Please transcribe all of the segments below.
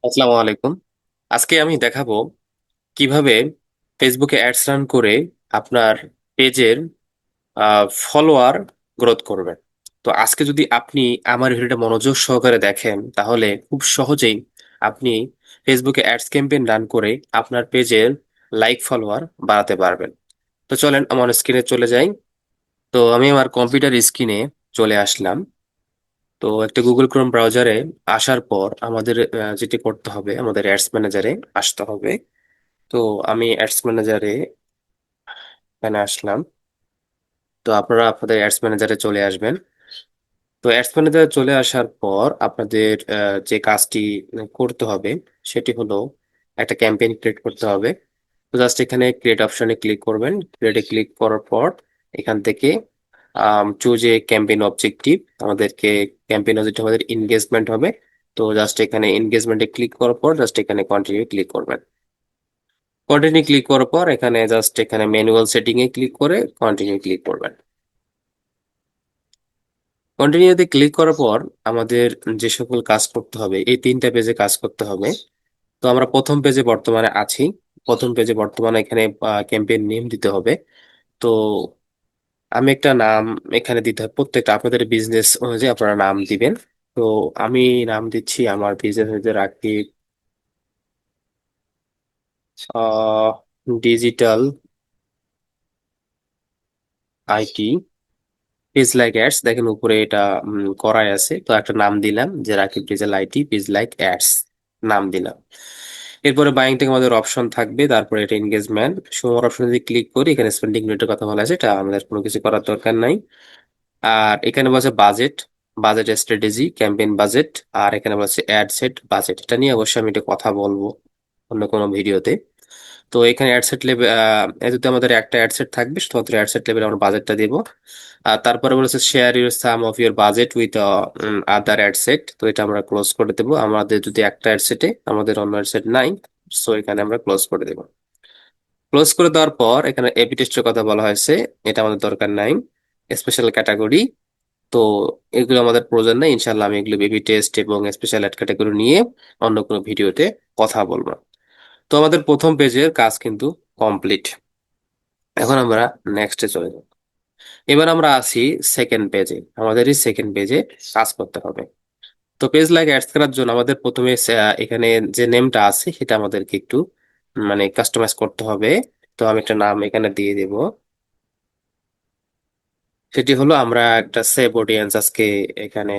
আসসালামু আলাইকুম। আজকে আমি দেখাবো কিভাবে ফেসবুকে অ্যাডস রান করে আপনার পেজের ফলোয়ার গ্রোথ করবেন। তো আজকে যদি আপনি আমার ভিডিওটা মনোযোগ সহকারে দেখেন তাহলে খুব সহজেই আপনি ফেসবুকে অ্যাডস ক্যাম্পেইন রান করে আপনার পেজের লাইক ফলোয়ার বাড়াতে পারবেন। তো চলেন আমার স্ক্রিনে চলে যাই। তো আমি আমার কম্পিউটার স্ক্রিনে চলে আসলাম। তো একটা গুগল ক্রোম ব্রাউজারে আসার পর আমাদের যেটি করতে হবে, আমাদের অ্যাডস ম্যানেজারে আসতে হবে। তো আমি অ্যাডস ম্যানেজারে এখানে আসলাম। তো আপনারা আপনাদের অ্যাডস ম্যানেজারে চলে আসবেন। তো অ্যাডস ম্যানেজারে চলে আসার পর আপনাদের যে কাজটি করতে হবে সেটি হলো একটা ক্যাম্পেইন ক্রিয়েট করতে হবে। তো জাস্ট এখানে ক্রিয়েট অপশনে ক্লিক করবেন। ক্রিয়েটে ক্লিক করার পর এখান থেকে চুজ এ ক্যাম্পেইন অবজেক্টিভ, আমাদেরকে ক্যাম্পেইন অবজেক্টিভ আমাদের এনগেজমেন্ট হবে। তো জাস্ট এখানে এনগেজমেন্টে ক্লিক করার পর জাস্ট এখানে কন্টিনিউ ক্লিক করবেন। কন্টিনিউ ক্লিক করার পর এখানে জাস্ট এখানে ম্যানুয়াল সেটিং এ ক্লিক করে কন্টিনিউ ক্লিক করবেন। কন্টিনিউতে ক্লিক করার পর আমাদের যে সকল কাজ করতে হবে, এই তিনটা পেজে কাজ করতে হবে। তো আমরা প্রথম পেজে বর্তমানে আছি। প্রথম পেজে বর্তমানে এখানে ক্যাম্পেইন নেম দিতে হবে। তো আমি একটা নাম এখানে দিতে হবে, প্রত্যেকটা আপনাদের বিজনেস অনুযায়ী আপনারা নাম দিবেন। তো আমি নাম দিচ্ছি, আমার বিজনেস অনুযায়ী রাখি digital IT page like ads. দেখেন উপরে এটা করাই আছে। তো একটা নাম দিলাম যে Rakib digital IT page like ads, নাম দিলাম। এরপরে বাইং থেকে আমাদের অপশন থাকবে, তারপরে এটা এনগেজমেন্ট সময় অপশন যদি ক্লিক করি এখানে স্পেন্ডিং মিনিটের কথা বলা আছে, এটা আমাদের কোনো কিছু করার দরকার নাই। আর এখানে বলছে budget, budget strategy, campaign budget. আর এখানে বলছে অ্যাড সেট বাজেট, এটা নিয়ে অবশ্যই আমি এটা কথা বলবো অন্য কোনো ভিডিওতে। তো এখানে অ্যাডসেট লেভেল, যেহেতু আমাদের একটা অ্যাডসেট থাকবে শুধুমাত্র অ্যাডসেট লেভেলে আমরা বাজেটটা দিব। আর তারপরে বলেছে share your some of your budget with other ad set, তো এটা আমরা ক্লোজ করে দেবো। আমাদের যদি একটা অ্যাডসেটে, আমাদের অন্য অ্যাডসেট নাই, সো এখানে আমরা ক্লোজ করে দেবো। ক্লোজ করে দেওয়ার পর এখানে এপি টেস্টের কথা বলা হয়েছে, এটা আমাদের দরকার নাই। স্পেশাল ক্যাটাগরি, তো এগুলো আমাদের প্রয়োজন নেই। ইনশাল্লাহ আমি এগুলো বেবি টেস্ট এবং স্পেশাল অ্যাড ক্যাটাগরি নিয়ে অন্য কোনো ভিডিওতে কথা বলবো। তো আমাদের প্রথম পেজের কাজ কিন্তু কমপ্লিট। এখন আমরা নেক্সটে চলে যাব। এবার আমরা আছি সেকেন্ড পেজে, আমাদের এই সেকেন্ড পেজে কাজ করতে হবে। তো পেজ লাইক অ্যাডস করার জন্য আমাদের প্রথমে এখানে যে নেমটা আছে সেটা আমাদেরকে একটু মানে কাস্টমাইজ করতে হবে। তো আমি একটা নাম এখানে দিয়ে দেব। সেটি হলো আমরা একটা সেভ অডিয়েন্স আজকে এখানে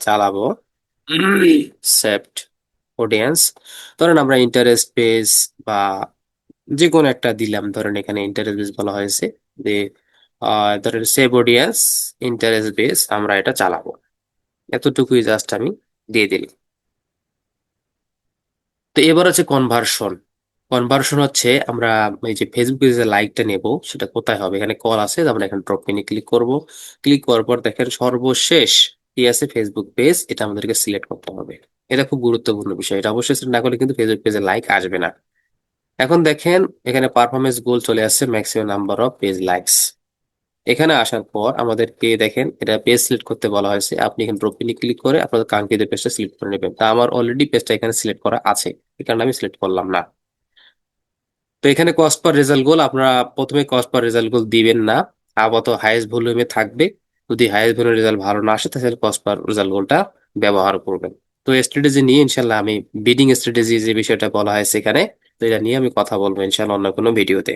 চালাবো। সেভড অডিয়েন্স, ধরেন আমরা ইন্টারেস্ট পেজ বা যে কোনো একটা দিলাম। ধরেন এখানে ইন্টারেস্ট বেস বলা হয়েছে যে ধরেন সেভ অডিয়েন্স ইন্টারেস্ট বেস আমরা এটা চালাবো। এতটুকুই জাস্ট আমি দিয়ে দিলাম। তো এবার হচ্ছে কনভার্সন। কনভার্সন হচ্ছে আমরা এই যে ফেসবুকে যে লাইকটা নেব সেটা কোথায় হবে, এখানে কল আছে, আমরা এখানে ড্রপ মেনে ক্লিক করব। ক্লিক করার পর দেখেন সর্বশেষ কি আছে, ফেসবুক পেজ, এটা আমাদেরকে সিলেক্ট করতে হবে। এটা খুব গুরুত্বপূর্ণ বিষয়, এটা অবশ্যই select না করলে কিন্তু ফেসবুক পেজে লাইক আসবে না। এখন দেখেন এখানে পারফরমেন্স গোল চলে আসছে, maximum number of page likes. এখানে আসার পর আমাদেরকে দেখেন এটা পেজ সিলেক্ট করতে বলা হয়েছে, আপনি এখানে ড্রপ পিনে ক্লিক করে আপনাদের কাঙ্ক্ষিত পেজটা সিলেক্ট করে নেবেন। তা আমার অলরেডি পেজটা এখানে সিলেক্ট করা আছে, এই কারণে আমি সিলেক্ট করলাম না। তো এখানে কস্ট পার রেজাল্ট গোল, আপনারা প্রথমে কস্ট পার রেজাল্ট গোল দিবেন না, আপাতত হাইয়েস্ট ভলিউমে থাকবে। যদি হাইয়েস্ট ভলিউমের রেজাল্ট ভালো না আসে তাহলে কস্ট পার রেজাল্ট গোলটা ব্যবহার করবেন। তো স্ট্র্যাটেজি নিয়ে ইনশাল্লাহ আমি বিডিং স্ট্র্যাটেজি যে বিষয়টা বলা হয়েছে এখানে, তো এটা নিয়ে আমি কথা বলবো ইনশাল্লাহ অন্য কোনো ভিডিওতে।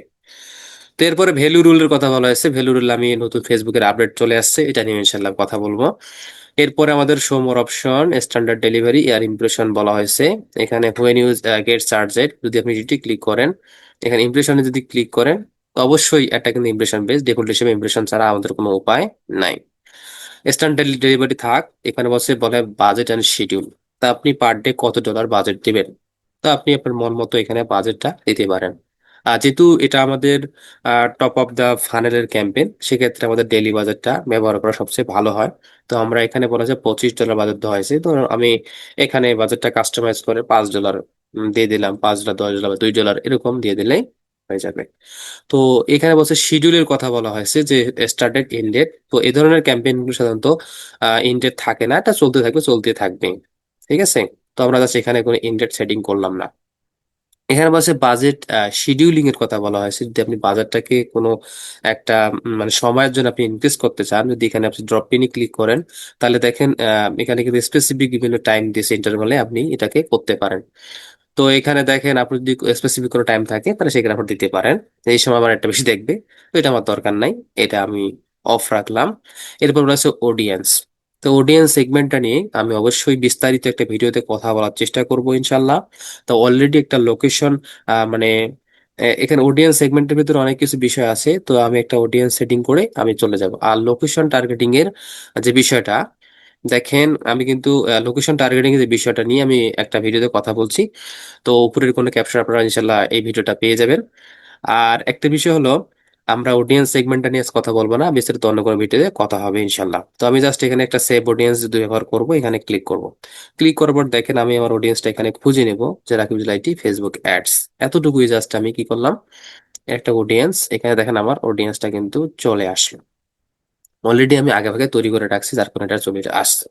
তো এরপরে ভ্যালু রুলের কথা বলা হয়েছে, ভ্যালু রুল আমি নতুন ফেসবুকের আপডেট চলে আসছে, এটা নিয়ে ইনশাল্লাহ কথা বলবো। এরপরে আমাদের show more option, standard delivery আর ইমপ্রেশন বলা হয়েছে। এখানে হোয়েন ইউজ গেট চার্জেড, যদি আপনি যেটি ক্লিক করেন, এখানে ইমপ্রেশনে যদি ক্লিক করেন, তো অবশ্যই এটা কিন্তু ইমপ্রেশন বেস, ডিফল্ট হিসেবে ইমপ্রেশন ছাড়া আমাদের কোনো উপায় নাই। স্ট্যান্ডার্ড ডেলিভারি থাক, এখানে বলে বাজেট অ্যান্ড শিডিউল। তা আপনি পার ডে কত ডলার বাজেট দিবেন, তা আপনি আপনার মন মতো এখানে বাজেটটা দিতে পারেন। আর যেহেতু এটা আমাদের টপ অফ দা ফানেলের ক্যাম্পেইন, সেক্ষেত্রে আমাদের ডেইলি বাজেটটা ব্যবহার করা সবচেয়ে ভালো হয়। তো আমরা এখানে বলা যায় $25 বাজেট দেওয়া হয়েছে, তো আমি এখানে বাজেটটা কাস্টমাইজ করে $5 দিয়ে দিলাম, $5, $10 বা $2 এরকম দিয়ে দিলেই হয়ে যাবে। তো এখানে বলছে শিডিউলের কথা বলা হয়েছে যে স্টার্টেড এন্ডেড, তো এই ধরনের ক্যাম্পেইন গুলো সাধারণত এন্ডেড থাকে না, এটা চলতে থাকবে, চলতে থাকবে। ঠিক আছে। তো আমরা জাস্ট এখানে কোনো ইনডেট সেটিং করলাম না। এখানে বলছে বাজেট শিডিউলিং এর কথা বলা হয়েছে। যদি আপনি বাজেটটাকে কোনো একটা মানে সময়ের জন্য আপনি ইনক্রিজ করতে চান, যদি এখানে আপনি ড্রপ পিনে ক্লিক করেন, তাহলে দেখেন এখানে কিন্তু স্পেসিফিক বিভিন্ন টাইম দিয়েছে, ইন্টারভালে আপনি এটাকে করতে পারেন। তো এখানে দেখেন আপনি যদি স্পেসিফিক কোনো টাইম থাকে তাহলে সেখানে আপনি দিতে পারেন, এই সময় আমার একটা বেশি দেখবে। তো এটা আমার দরকার নাই, এটা আমি অফ রাখলাম। এরপর রয়েছে অডিয়েন্স। তো অডিয়েন্স সেগমেন্টটা নিয়ে আমি অবশ্যই বিস্তারিত একটা ভিডিওতে কথা বলার চেষ্টা করব ইনশাল্লাহ। তো অলরেডি একটা লোকেশন মানে এখানে অডিয়েন্স সেগমেন্টের ভিতরে অনেক কিছু বিষয় আছে, তো আমি একটা অডিয়েন্স সেটিং করে আমি চলে যাব। আর লোকেশন টার্গেটিং এর যে বিষয়টা, দেখেন আমি কিন্তু লোকেশন টার্গেটিং এর যে বিষয়টা নিয়ে আমি একটা ভিডিওতে কথা বলছি। তো উপরের কোনো ক্যাপশন আপনারা ইনশাল্লাহ এই ভিডিওটা পেয়ে যাবেন। আর একটা বিষয় হলো, আমরা অডিয়েন্স সেগমেন্টটা নিয়ে আজ কথা বলবো না, বিস্তারিত অন্য কোনো ভিডিওতে কথা হবে ইনশাল্লাহ। তো আমি জাস্ট এখানে একটা সেভ অডিয়েন্স যদি ব্যবহার করব, এখানে ক্লিক করব। ক্লিক করার পর দেখেন আমি আমার অডিয়েন্সটা এখানে খুঁজে নেব, যে রাকিব আইটি ফেসবুক অ্যাডস। এতটুকুই জাস্ট আমি কি করলাম, একটা অডিয়েন্স এখানে দেখেন আমার অডিয়েন্সটা কিন্তু চলে আসলো। অলরেডি আমি আগে ভাগে তৈরি করে রাখছি, যার কারণে এটা চলে আসছে।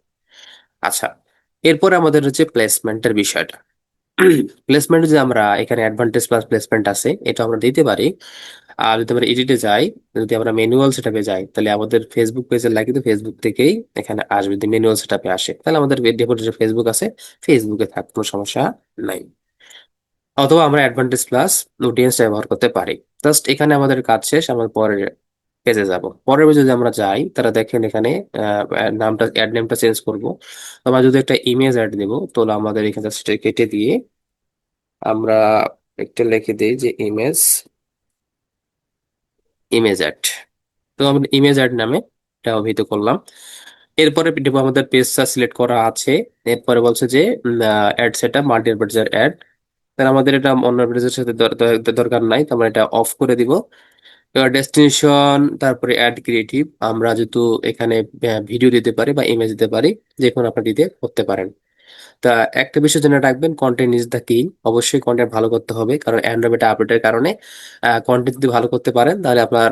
আচ্ছা, এরপরে আমাদের হচ্ছে প্লেসমেন্টের বিষয়টা। প্লেসমেন্ট যে আমরা এখানে অ্যাডভান্টেজ প্লাস প্লেসমেন্ট আছে, এটা আমরা দিতে পারি। আর যদি আমরা এডিটে যাই, যদি আমরা ম্যানুয়াল সেটআপে যাই, তাহলে আমাদের ফেসবুক পেজের লাগে তো ফেসবুক থেকেই এখানে আসবে। যদি ম্যানুয়াল সেটআপে আসে তাহলে আমাদের ডেফল্ট যে ফেসবুক আছে, ফেসবুকে থাক, কোনো সমস্যা নাই। অথবা আমরা অ্যাডভান্টেজ প্লাস অডিয়েন্স ব্যবহার করতে পারি। জাস্ট এখানে আমাদের কাজ শেষ, আমরা পরের পেজে যাব। পরের পেজে যদি আমরা যাই, তারা দেখেন এখানে নামটা, অ্যাড নেমটা চেঞ্জ করব। আমরা যদি একটা ইমেজ অ্যাড দেবো, তাহলে আমাদের এখানে জাস্ট কেটে দিয়ে আমরা একটা লিখে দিই যে ইমেজ, ইমেজ অ্যাড। তো আমরা ইমেজ অ্যাড নামে এটা অভিহিত করলাম। এরপরে দেবো আমাদের পেজটা সিলেক্ট করা আছে। এরপরে বলছে যে ad setup multi advertiser ad. তাহলে আমাদের এটা অন্য অ্যাডভার্টাইজারের সাথে দরকার নাই, তো আমরা এটা অফ করে দিব। এবার ডেস্টিনেশন, তারপরে অ্যাড ক্রিয়েটিভ, আমরা যেহেতু এখানে ভিডিও দিতে পারি বা ইমেজ দিতে পারি, যে কোনো আপনার দিতে করতে পারেন। তা একটা বিষয় জেনে রাখবেন, কন্টেন্ট ইজ দ্য কি। অবশ্যই কন্টেন্ট ভালো করতে হবে, কারণ অ্যান্ড্রয়েড আপডেটের কারণে কন্টেন্ট যদি ভালো করতে পারেন তাহলে আপনার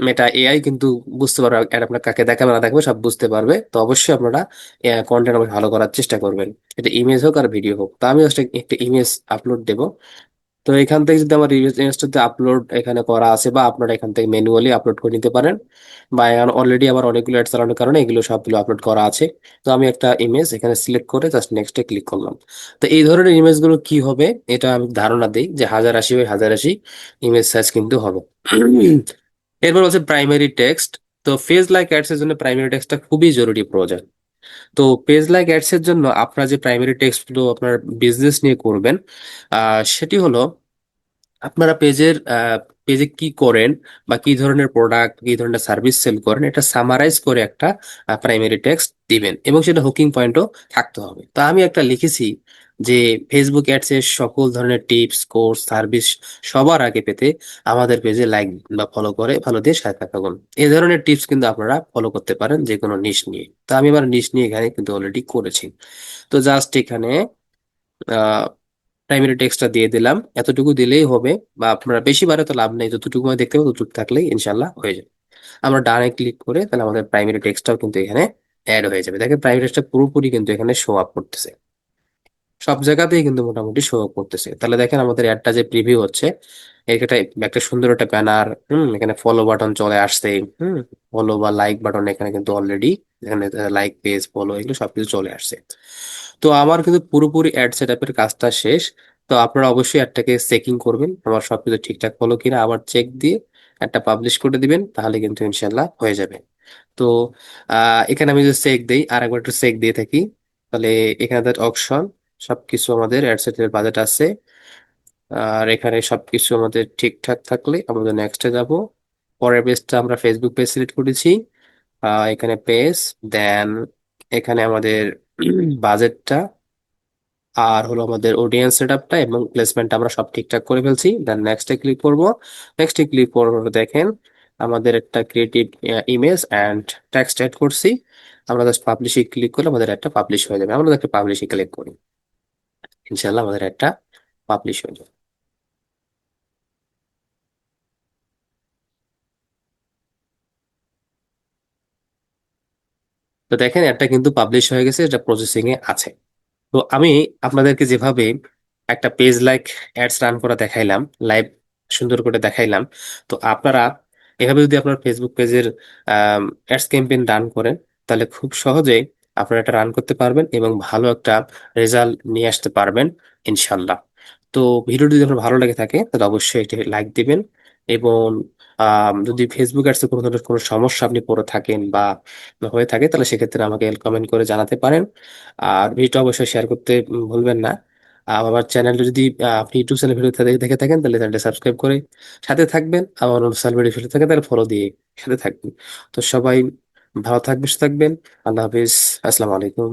মেটা এআই কিন্তু বুঝতে পারবে আর আপনার কাকে দেখাবে না দেখাবে সব বুঝতে পারবে। তো অবশ্যই আপনারা কন্টেন্ট ভালো করার চেষ্টা করবেন, এটা ইমেজ হোক আর ভিডিও হোক। তো আমি জাস্ট একটা ইমেজ আপলোড দেব। তো এখান থেকে যদি আমার ইমেজটাতে আপলোড এখানে করা আছে, বা আপনারা এখান থেকে ম্যানুয়ালি আপলোড করে নিতে পারেন, বা অলরেডি আমার অনেকগুলো অ্যাড চালানোর কারণে এগুলো সবগুলো আপলোড করা আছে। তো আমি একটা ইমেজ এখানে সিলেক্ট করে জাস্ট নেক্সটে ক্লিক করলাম। তো এই ধরনের ইমেজগুলো কি হবে, এটা আমি ধারণা দিই যে 1080 বাই 1080 ইমেজ সাইজ কিন্তু হবে। এরপর হচ্ছে প্রাইমারি টেক্সট। তো পেজ লাইক অ্যাডস এর জন্য প্রাইমারি টেক্সটটা খুবই জরুরি প্রয়োজন। তো পেজ লাইক অ্যাডস এর জন্য আপনার যে প্রাইমারি টেক্সট গুলো আপনার বিজনেস নিয়ে করবেন, সেটি হলো আপনারা পেজে কি করেন বা কি ধরনের প্রোডাক্ট, কি ধরনের সার্ভিস সেল করেন, এটা সামারাইজ করে একটা প্রাইমারি টেক্সট দিবেন, এবং সেটা হুকিং পয়েন্টও থাকতে হবে। তো আমি একটা লিখেছি যে ফেসবুক অ্যাডস এর সকল ধরনের টিপস, কোর্স, সার্ভিস সবার আগে পেতে আমাদের পেজে লাইক বা ফলো করে ভালো দিয়ে সাথে থাকুন। এই ধরনের টিপস কিন্তু আপনারা ফলো করতে পারেন যে কোনো নিশ নিয়ে। তো আমি আমার নিশ নিয়ে এখানে কিন্তু অলরেডি করেছি। তো জাস্ট এখানে প্রাইমারি টেক্সটটা দিয়ে দিলাম, এতটুকু দিলেই হবে। বা আপনারা বেশি বারে তো লাভ নেই, যতটুকু মানে দেখতে হবে ততটুকু থাকলেই ইনশাল্লাহ হয়ে যাবে। আমরা ডানে ক্লিক করে তাহলে আমাদের প্রাইমারি টেক্সটটাও কিন্তু এখানে অ্যাড হয়ে যাবে। দেখেন প্রাইমারি টেক্সটটা পুরোপুরি কিন্তু এখানে শো আপ করতেছে, সব জায়গাতেই কিন্তু মোটামুটি শো আপ করতেছে। তাহলে দেখেন আমাদের অ্যাডটা যে প্রিভিউ হচ্ছে, এটা একটা সুন্দর একটা ব্যানার, এখানে ফলো বাটন চলে আসছে। হুম ফলো বা লাইক বাটন এখানে কিন্তু অলরেডি, এখানে লাইক, পেজ, ফলো, এগুলো সবকিছু চলে আসছে। তো আমার কিন্তু পুরোপুরি অ্যাড সেটআপের কাজটা শেষ। তো আপনারা অবশ্যই অ্যাডটাকে চেকিং করবেন আমার সবকিছু ঠিকঠাক হলো কিনা, আবার চেক দিয়ে একটা পাবলিশ করে দিবেন, তাহলে কিন্তু ইনশাল্লাহ হয়ে যাবে। তো এখানে আমি যদি চেক দিই, আর একবার একটু চেক দিয়ে থাকি, তাহলে এখানে অপশন সবকিছু আমাদের অ্যাড সেটের বাজেট আছে। আর এখানে সবকিছু আমাদের ঠিকঠাক থাকলে আমাদের নেক্সটে যাব। পরের পেজটা আমরা ফেসবুক পেজ সিলেক্ট করেছি, এখানে পেজ, দেন এখানে আমাদের বাজেটটা, আর হলো আমাদের অডিয়েন্স সেটআপটা এবং প্লেসমেন্টটা আমরা সব ঠিকঠাক করে ফেলছি। দেন নেক্সটে ক্লিক করব। নেক্সটে ক্লিক করব, দেখেন আমাদের একটা creative image and text add করছি। আমরা জাস্ট পাবলিশে ক্লিক করলে আমাদের একটা পাবলিশ হয়ে যাবে। আমরা একটা পাবলিশে ক্লিক করি, ইনশাল্লাহ আমাদের একটা পাবলিশ হয়ে যাবে। তো দেখেন একটা কিন্তু পাবলিশ হয়ে গেছে, এটা প্রসেসিং এ আছে। তো আমি আপনাদেরকে যেভাবে একটা পেজ লাইক অ্যাডস রান করা দেখাইলাম, লাইভ সুন্দর করে দেখাইলাম, তো আপনারা এভাবে যদি আপনার ফেসবুক পেজের অ্যাডস ক্যাম্পেইন রান করেন, তাহলে খুব সহজেই আপনারা এটা রান করতে পারবেন এবং ভালো একটা রেজাল্ট নিয়ে আসতে পারবেন ইনশাল্লাহ। তো ভিডিওটি যদি আপনার ভালো লেগে থাকে তাহলে অবশ্যই একটি লাইক দিবেন, এবং যদি ফেসবুক অ্যাডসে কোনো ধরনের কোনো সমস্যা আপনি পড়ে থাকেন বা হয়ে থাকে, তাহলে সেক্ষেত্রে আমাকে কমেন্ট করে জানাতে পারেন। আর ভিডিওটা অবশ্যই শেয়ার করতে ভুলবেন না। আমার চ্যানেলটা যদি আপনি ইউটিউব চ্যানেল ভিডিও দেখে থাকেন, তাহলে চ্যানেলটা সাবস্ক্রাইব করে সাথে থাকবেন। আমার সোশ্যাল মিডিয়া ভিডিও থাকে তাহলে ফলো দিয়ে সাথে থাকবেন। তো সবাই ভালো থাকবেন, সুস্থ থাকবেন। আল্লাহ হাফিজ। আসসালামু আলাইকুম।